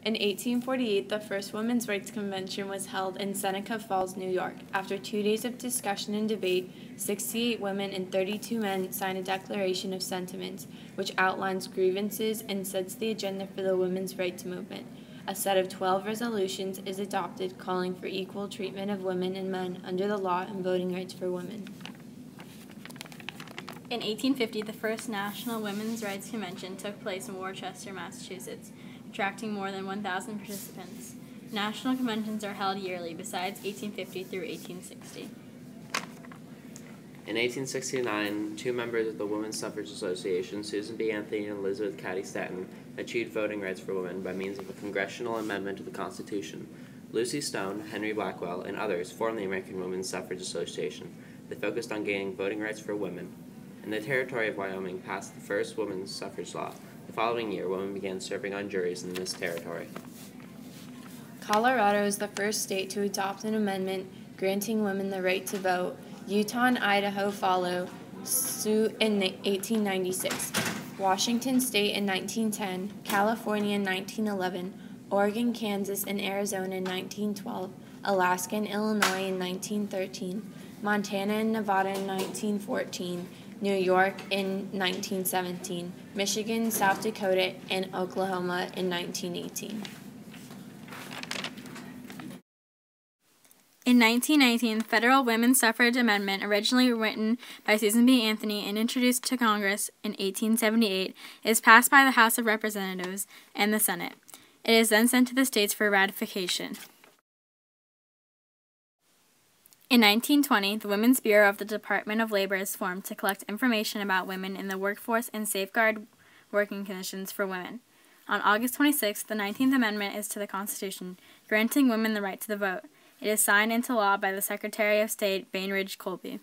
In 1848, the first Women's Rights Convention was held in Seneca Falls, New York. After 2 days of discussion and debate, 68 women and 32 men signed a Declaration of Sentiments, which outlines grievances and sets the agenda for the women's rights movement. A set of 12 resolutions is adopted calling for equal treatment of women and men under the law and voting rights for women. In 1850, the first National Women's Rights Convention took place in Worcester, Massachusetts, attracting more than 1,000 participants. National conventions are held yearly, besides 1850 through 1860. In 1869, two members of the Women's Suffrage Association, Susan B. Anthony and Elizabeth Cady Stanton, achieved voting rights for women by means of a congressional amendment to the Constitution. Lucy Stone, Henry Blackwell, and others formed the American Women's Suffrage Association. They focused on gaining voting rights for women. And the territory of Wyoming passed the first women's suffrage law. The following year, women began serving on juries in this territory. Colorado is the first state to adopt an amendment granting women the right to vote. Utah and Idaho follow suit in 1896. Washington State in 1910, California in 1911, Oregon, Kansas, and Arizona in 1912, Alaska and Illinois in 1913, Montana and Nevada in 1914, New York in 1917, Michigan, South Dakota, and Oklahoma in 1918. In 1919, the Federal Women's Suffrage Amendment, originally written by Susan B. Anthony and introduced to Congress in 1878, is passed by the House of Representatives and the Senate. It is then sent to the states for ratification. In 1920, the Women's Bureau of the Department of Labor is formed to collect information about women in the workforce and safeguard working conditions for women. On August 26, the 19th Amendment is to the Constitution, granting women the right to the vote. It is signed into law by the Secretary of State, Bainbridge Colby.